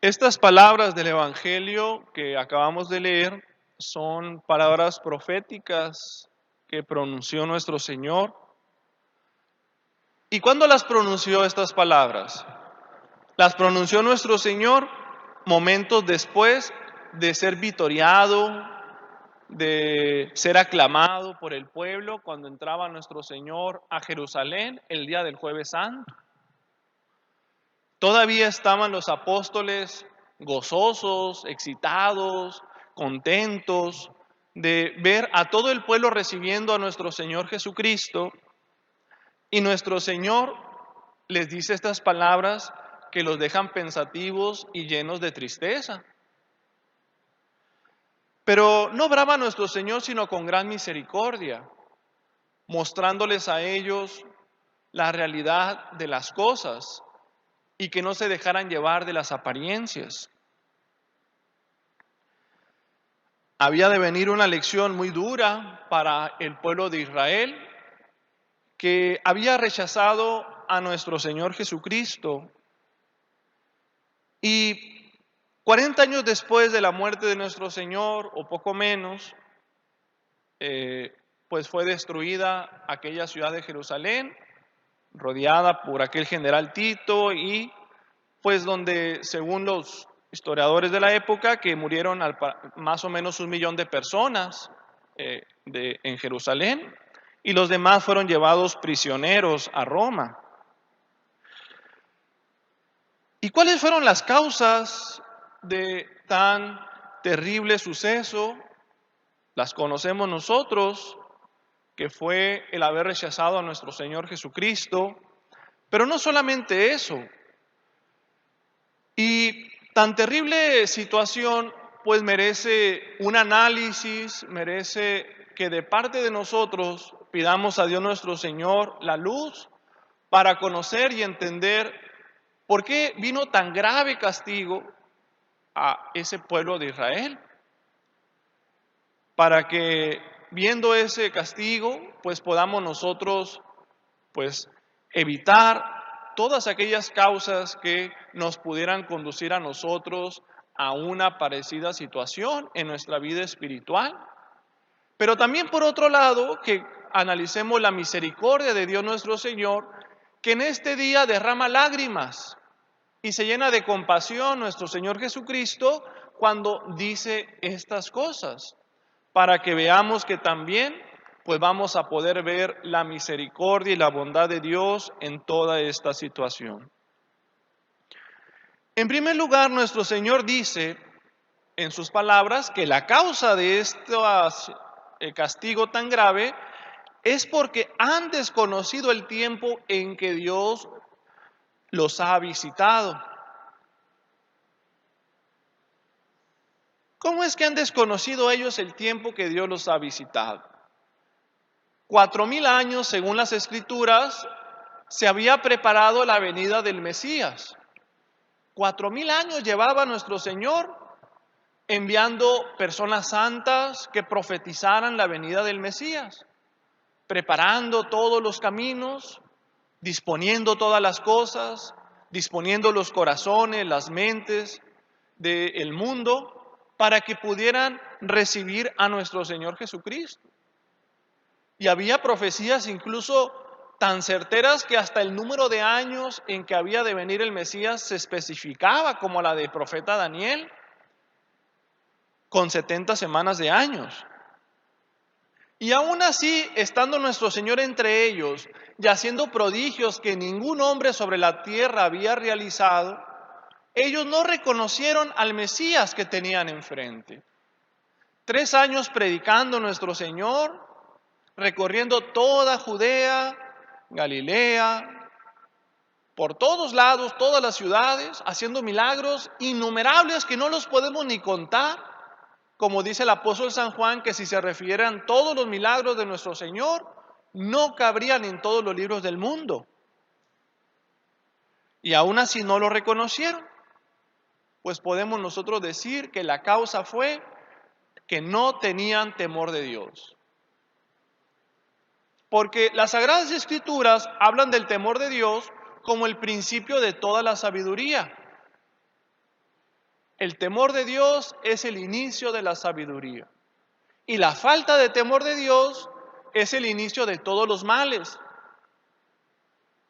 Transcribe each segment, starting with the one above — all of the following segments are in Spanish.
Estas palabras del Evangelio que acabamos de leer son palabras proféticas que pronunció nuestro Señor. ¿Y cuándo las pronunció estas palabras? Las pronunció nuestro Señor momentos después de ser vitoriado, de ser aclamado por el pueblo cuando entraba nuestro Señor a Jerusalén el día del Jueves Santo. Todavía estaban los apóstoles gozosos, excitados, contentos de ver a todo el pueblo recibiendo a nuestro Señor Jesucristo. Y nuestro Señor les dice estas palabras que los dejan pensativos y llenos de tristeza. Pero no obraba nuestro Señor sino con gran misericordia, mostrándoles a ellos la realidad de las cosas y que no se dejaran llevar de las apariencias. Había de venir una lección muy dura para el pueblo de Israel, que había rechazado a nuestro Señor Jesucristo. Y 40 años después de la muerte de nuestro Señor, o poco menos, pues fue destruida aquella ciudad de Jerusalén, rodeada por aquel general Tito, y pues donde, según los historiadores de la época, que murieron más o menos 1 millón de personas en Jerusalén, y los demás fueron llevados prisioneros a Roma. ¿Y cuáles fueron las causas de tan terrible suceso? Las conocemos nosotros, que fue el haber rechazado a nuestro Señor Jesucristo, pero no solamente eso. Y tan terrible situación, pues merece un análisis, merece que de parte de nosotros pidamos a Dios nuestro Señor la luz para conocer y entender por qué vino tan grave castigo a ese pueblo de Israel. Para que viendo ese castigo, pues podamos nosotros, pues evitar todas aquellas causas que nos pudieran conducir a nosotros a una parecida situación en nuestra vida espiritual. Pero también por otro lado, que analicemos la misericordia de Dios nuestro Señor, que en este día derrama lágrimas y se llena de compasión nuestro Señor Jesucristo cuando dice estas cosas, para que veamos que también pues vamos a poder ver la misericordia y la bondad de Dios en toda esta situación. En primer lugar, nuestro Señor dice en sus palabras que la causa de este castigo tan grave es porque han desconocido el tiempo en que Dios los ha visitado. ¿Cómo es que han desconocido ellos el tiempo que Dios los ha visitado? 4000 años, según las Escrituras, se había preparado la venida del Mesías. 4000 años llevaba nuestro Señor enviando personas santas que profetizaran la venida del Mesías, preparando todos los caminos, disponiendo todas las cosas, disponiendo los corazones, las mentes del mundo para que pudieran recibir a nuestro Señor Jesucristo. Y había profecías incluso tan certeras que hasta el número de años en que había de venir el Mesías se especificaba, como la del profeta Daniel, con 70 semanas de años. Y aún así, estando nuestro Señor entre ellos y haciendo prodigios que ningún hombre sobre la tierra había realizado, ellos no reconocieron al Mesías que tenían enfrente. 3 años predicando nuestro Señor, recorriendo toda Judea, Galilea, por todos lados, todas las ciudades, haciendo milagros innumerables que no los podemos ni contar. Como dice el apóstol San Juan, que si se refieran todos los milagros de nuestro Señor, no cabrían en todos los libros del mundo. Y aún así no lo reconocieron. Pues podemos nosotros decir que la causa fue que no tenían temor de Dios. Porque las Sagradas Escrituras hablan del temor de Dios como el principio de toda la sabiduría. El temor de Dios es el inicio de la sabiduría. Y la falta de temor de Dios es el inicio de todos los males.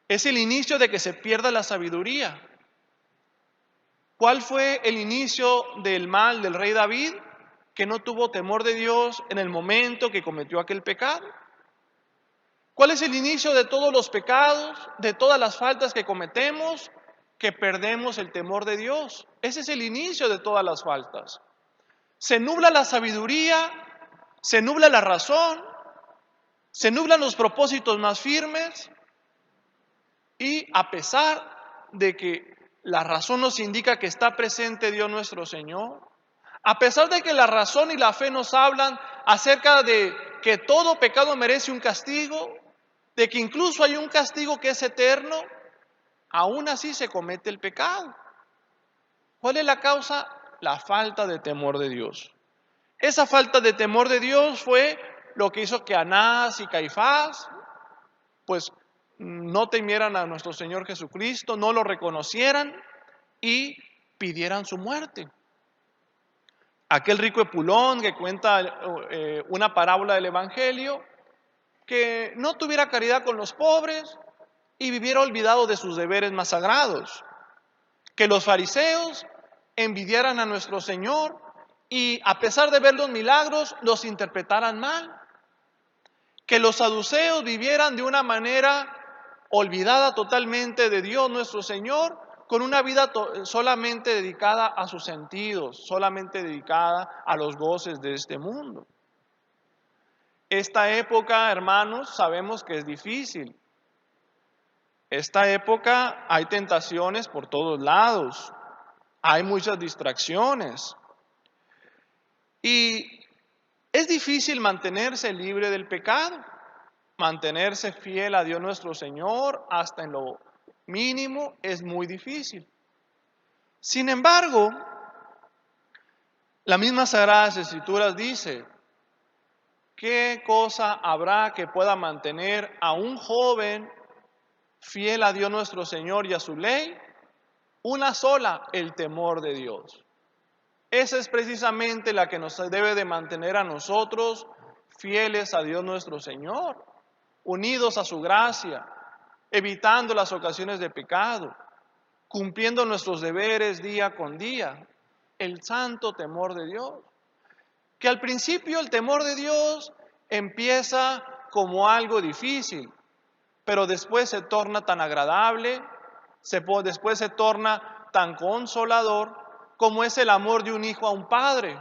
Es el inicio de que se pierda la sabiduría. ¿Cuál fue el inicio del mal del rey David? Que no tuvo temor de Dios en el momento que cometió aquel pecado. ¿Cuál es el inicio de todos los pecados, de todas las faltas que cometemos? Que perdemos el temor de Dios. Ese es el inicio de todas las faltas. Se nubla la sabiduría, se nubla la razón, se nublan los propósitos más firmes y a pesar de que la razón nos indica que está presente Dios nuestro Señor, a pesar de que la razón y la fe nos hablan acerca de que todo pecado merece un castigo, de que incluso hay un castigo que es eterno, aún así se comete el pecado. ¿Cuál es la causa? La falta de temor de Dios. Esa falta de temor de Dios fue lo que hizo que Anás y Caifás, pues no temieran a nuestro Señor Jesucristo, no lo reconocieran y pidieran su muerte. Aquel rico Epulón que cuenta una parábola del Evangelio, que no tuviera caridad con los pobres y viviera olvidado de sus deberes más sagrados. Que los fariseos envidiaran a nuestro Señor y a pesar de ver los milagros, los interpretaran mal. Que los saduceos vivieran de una manera olvidada totalmente de Dios nuestro Señor, con una vida solamente dedicada a sus sentidos, solamente dedicada a los goces de este mundo. Esta época, hermanos, sabemos que es difícil. Esta época hay tentaciones por todos lados, hay muchas distracciones y es difícil mantenerse libre del pecado, mantenerse fiel a Dios nuestro Señor hasta en lo mínimo es muy difícil. Sin embargo, la misma Sagradas Escrituras dice, ¿qué cosa habrá que pueda mantener a un joven fiel a Dios nuestro Señor y a su ley? Una sola, el temor de Dios. Esa es precisamente la que nos debe de mantener a nosotros fieles a Dios nuestro Señor, unidos a su gracia, evitando las ocasiones de pecado, cumpliendo nuestros deberes día con día, el santo temor de Dios. Que al principio el temor de Dios empieza como algo difícil, pero después se torna tan agradable, después se torna tan consolador como es el amor de un hijo a un padre.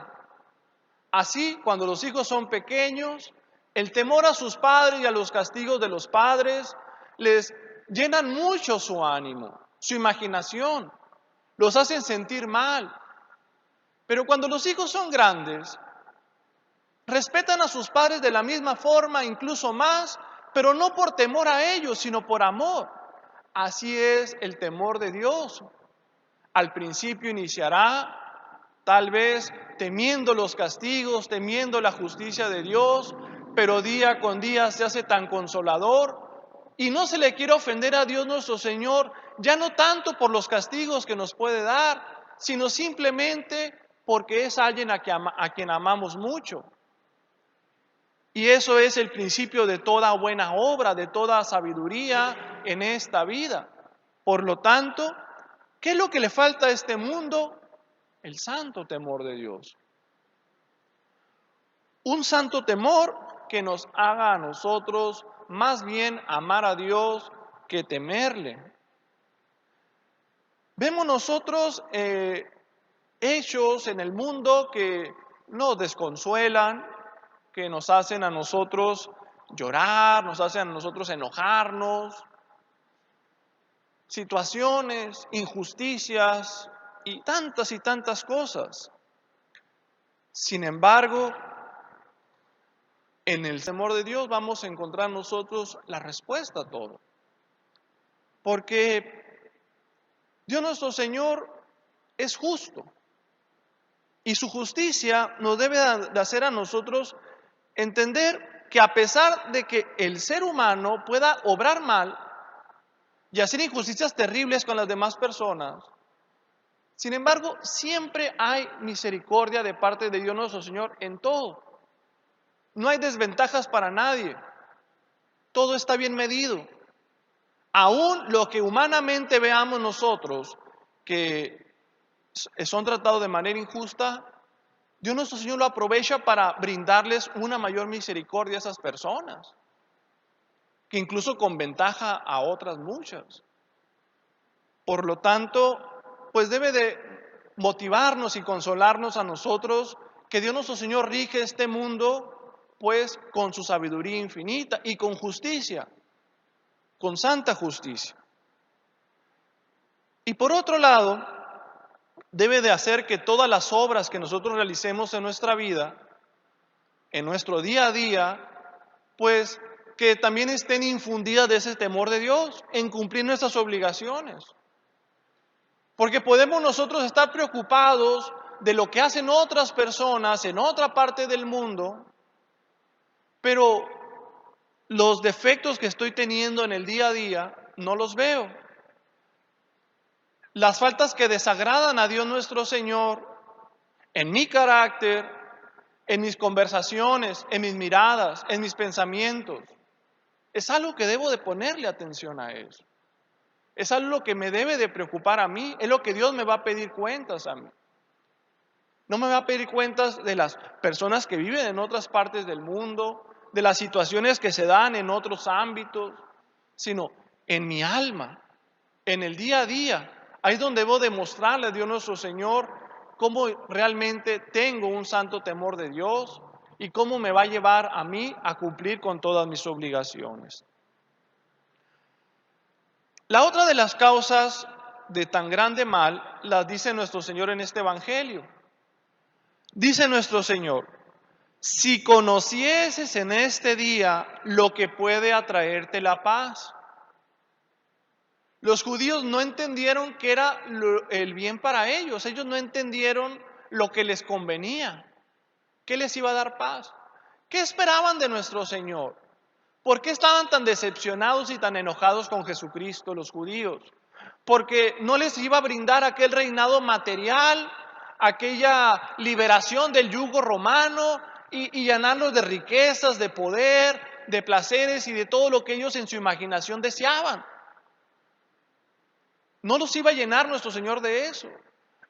Así, cuando los hijos son pequeños, el temor a sus padres y a los castigos de los padres les llenan mucho su ánimo, su imaginación, los hacen sentir mal. Pero cuando los hijos son grandes, respetan a sus padres de la misma forma, incluso más, pero no por temor a ellos, sino por amor. Así es el temor de Dios. Al principio iniciará tal vez temiendo los castigos, temiendo la justicia de Dios, pero día con día se hace tan consolador y no se le quiere ofender a Dios nuestro Señor, ya no tanto por los castigos que nos puede dar, sino simplemente porque es alguien a quien amamos mucho. Y eso es el principio de toda buena obra, de toda sabiduría en esta vida. Por lo tanto, ¿qué es lo que le falta a este mundo? El santo temor de Dios. Un santo temor que nos haga a nosotros más bien amar a Dios que temerle. Vemos nosotros hechos en el mundo que nos desconsuelan, que nos hacen a nosotros llorar, nos hacen a nosotros enojarnos, situaciones, injusticias y tantas cosas. Sin embargo, en el temor de Dios vamos a encontrar nosotros la respuesta a todo. Porque Dios nuestro Señor es justo y su justicia nos debe de hacer a nosotros entender que a pesar de que el ser humano pueda obrar mal y hacer injusticias terribles con las demás personas, Sin embargo, siempre hay misericordia de parte de Dios nuestro Señor en todo. No hay desventajas para nadie. Todo está bien medido. Aún lo que humanamente veamos nosotros que son tratados de manera injusta, Dios nuestro Señor lo aprovecha para brindarles una mayor misericordia a esas personas, que incluso con ventaja a otras muchas. Por lo tanto, pues debe de motivarnos y consolarnos a nosotros que Dios nuestro Señor rige este mundo pues con su sabiduría infinita y con justicia, con santa justicia. Y por otro lado, debe de hacer que todas las obras que nosotros realicemos en nuestra vida, en nuestro día a día, pues que también estén infundidas de ese temor de Dios, en cumplir nuestras obligaciones. Porque podemos nosotros estar preocupados de lo que hacen otras personas en otra parte del mundo, pero los defectos que estoy teniendo en el día a día no los veo. Las faltas que desagradan a Dios nuestro Señor en mi carácter, en mis conversaciones, en mis miradas, en mis pensamientos, es algo que debo de ponerle atención a eso. Es algo que me debe de preocupar a mí, es lo que Dios me va a pedir cuentas a mí. No me va a pedir cuentas de las personas que viven en otras partes del mundo, de las situaciones que se dan en otros ámbitos, sino en mi alma, en el día a día. Ahí es donde debo demostrarle a Dios nuestro Señor cómo realmente tengo un santo temor de Dios y cómo me va a llevar a mí a cumplir con todas mis obligaciones. La otra de las causas de tan grande mal las dice nuestro Señor en este Evangelio. Dice nuestro Señor, si conocieses en este día lo que puede atraerte la paz. Los judíos no entendieron que era el bien para ellos. Ellos no entendieron lo que les convenía, qué les iba a dar paz. ¿Qué esperaban de nuestro Señor? ¿Por qué estaban tan decepcionados y tan enojados con Jesucristo los judíos? Porque no les iba a brindar aquel reinado material, aquella liberación del yugo romano y llenarlos de riquezas, de poder, de placeres y de todo lo que ellos en su imaginación deseaban. No los iba a llenar nuestro Señor de eso.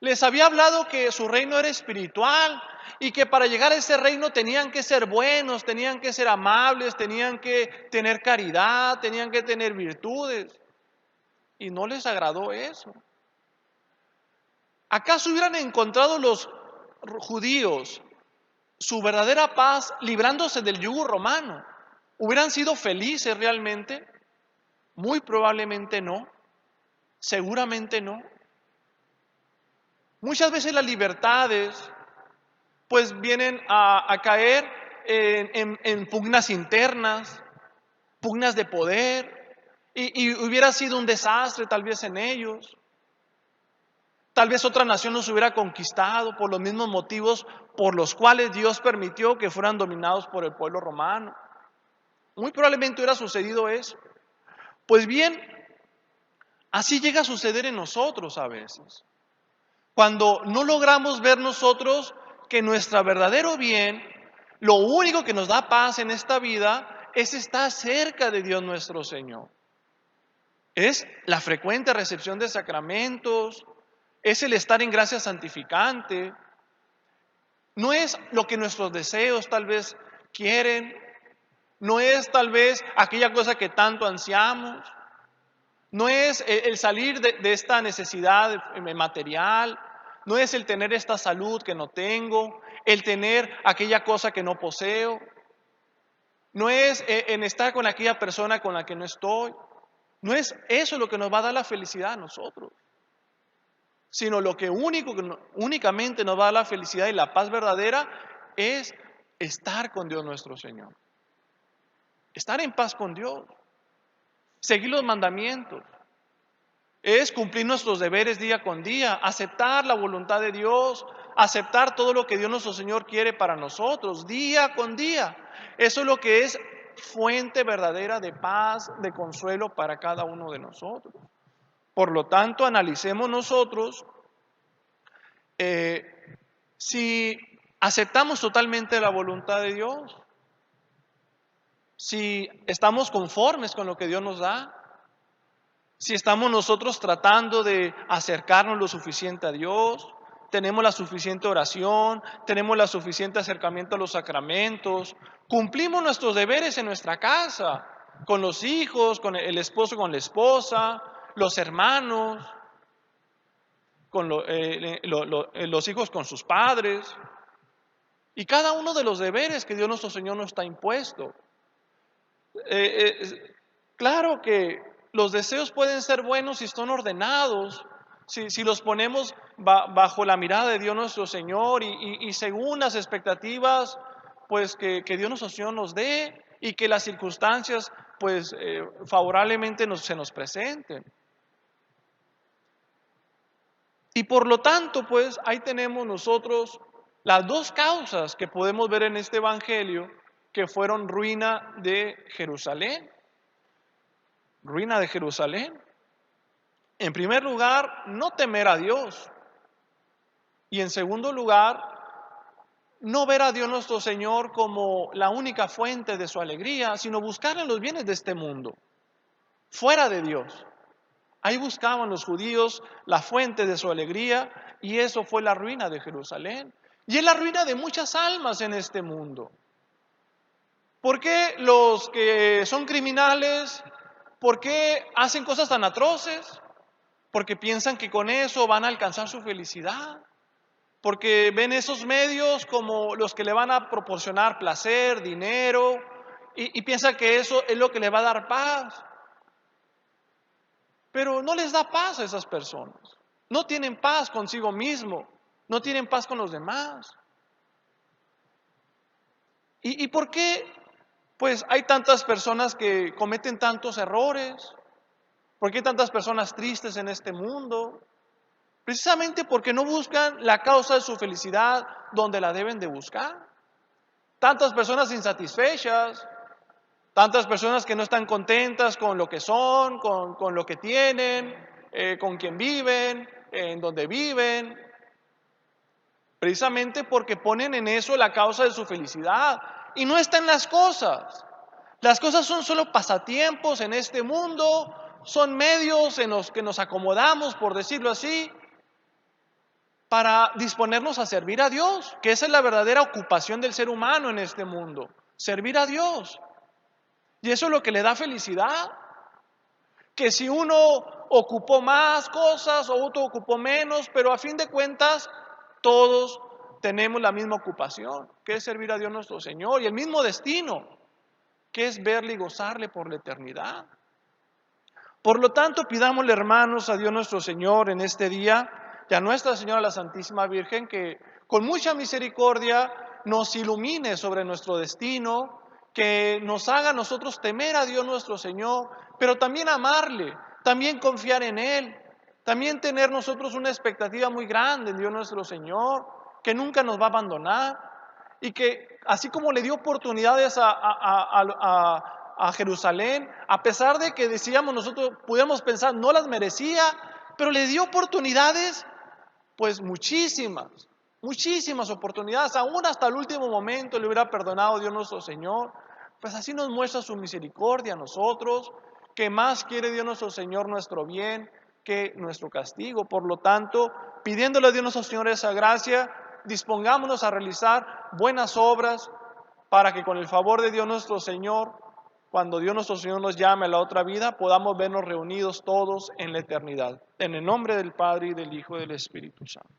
Les había hablado que su reino era espiritual y que para llegar a ese reino tenían que ser buenos, tenían que ser amables, tenían que tener caridad, tenían que tener virtudes. Y no les agradó eso. ¿Acaso hubieran encontrado los judíos su verdadera paz librándose del yugo romano? ¿Hubieran sido felices realmente? Muy probablemente no. Seguramente no. Muchas veces las libertades pues vienen a caer en pugnas internas, pugnas de poder, y hubiera sido un desastre tal vez en ellos. Tal vez otra nación los hubiera conquistado por los mismos motivos por los cuales Dios permitió que fueran dominados por el pueblo romano. Muy probablemente hubiera sucedido eso. Pues bien, así llega a suceder en nosotros a veces. Cuando no logramos ver nosotros que nuestro verdadero bien, lo único que nos da paz en esta vida es estar cerca de Dios nuestro Señor. Es la frecuente recepción de sacramentos, es el estar en gracia santificante, no es lo que nuestros deseos tal vez quieren, no es tal vez aquella cosa que tanto ansiamos, no es el salir de esta necesidad material, no es el tener esta salud que no tengo, el tener aquella cosa que no poseo, no es en estar con aquella persona con la que no estoy, no es eso lo que nos va a dar la felicidad a nosotros, sino lo que únicamente nos va a dar la felicidad y la paz verdadera es estar con Dios nuestro Señor, estar en paz con Dios, seguir los mandamientos. Es cumplir nuestros deberes día con día, aceptar la voluntad de Dios, aceptar todo lo que Dios nuestro Señor quiere para nosotros, día con día. Eso es lo que es fuente verdadera de paz, de consuelo para cada uno de nosotros. Por lo tanto, analicemos nosotros si aceptamos totalmente la voluntad de Dios, si estamos conformes con lo que Dios nos da, si estamos nosotros tratando de acercarnos lo suficiente a Dios, tenemos la suficiente oración, tenemos la suficiente acercamiento a los sacramentos, cumplimos nuestros deberes en nuestra casa, con los hijos, con el esposo, con la esposa, los hermanos, con los hijos con sus padres, y cada uno de los deberes que Dios nuestro Señor nos está impuesto. Claro que los deseos pueden ser buenos si son ordenados, si los ponemos bajo la mirada de Dios nuestro Señor y según las expectativas pues que Dios nuestro Señor nos dé y que las circunstancias pues favorablemente se nos presenten. Y por lo tanto pues ahí tenemos nosotros las dos causas que podemos ver en este evangelio que fueron ruina de Jerusalén. Ruina de Jerusalén. En primer lugar, no temer a Dios. Y en segundo lugar, no ver a Dios nuestro Señor como la única fuente de su alegría, sino buscar en los bienes de este mundo, fuera de Dios. Ahí buscaban los judíos la fuente de su alegría y eso fue la ruina de Jerusalén. Y es la ruina de muchas almas en este mundo. ¿Por qué los que son criminales, por qué hacen cosas tan atroces? Porque piensan que con eso van a alcanzar su felicidad, porque ven esos medios como los que le van a proporcionar placer, dinero, y piensan que eso es lo que le va a dar paz. Pero no les da paz a esas personas, no tienen paz consigo mismo, no tienen paz con los demás. ¿Y por qué? Pues hay tantas personas que cometen tantos errores. ¿Por qué hay tantas personas tristes en este mundo? Precisamente porque no buscan la causa de su felicidad donde la deben de buscar. Tantas personas insatisfechas, tantas personas que no están contentas con lo que son, con lo que tienen, con quien viven, en donde viven. Precisamente porque ponen en eso la causa de su felicidad. Y no está en las cosas. Las cosas son solo pasatiempos en este mundo, son medios en los que nos acomodamos, por decirlo así, para disponernos a servir a Dios, que esa es la verdadera ocupación del ser humano en este mundo, servir a Dios. Y eso es lo que le da felicidad. Que si uno ocupó más cosas o otro ocupó menos, pero a fin de cuentas todos tenemos la misma ocupación, que es servir a Dios nuestro Señor, y el mismo destino, que es verle y gozarle por la eternidad. Por lo tanto, pidámosle, hermanos, a Dios nuestro Señor en este día y a Nuestra Señora la Santísima Virgen que con mucha misericordia nos ilumine sobre nuestro destino, que nos haga a nosotros temer a Dios nuestro Señor, pero también amarle, también confiar en Él, también tener nosotros una expectativa muy grande en Dios nuestro Señor, que nunca nos va a abandonar y que así como le dio oportunidades a Jerusalén, a pesar de que decíamos nosotros, pudiéramos pensar, no las merecía, pero le dio oportunidades, pues muchísimas oportunidades, aún hasta el último momento le hubiera perdonado Dios nuestro Señor. Pues así nos muestra su misericordia a nosotros, que más quiere Dios nuestro Señor nuestro bien que nuestro castigo. Por lo tanto, pidiéndole a Dios nuestro Señor esa gracia, dispongámonos a realizar buenas obras para que con el favor de Dios nuestro Señor, cuando Dios nuestro Señor nos llame a la otra vida, podamos vernos reunidos todos en la eternidad. En el nombre del Padre, y del Hijo, y del Espíritu Santo.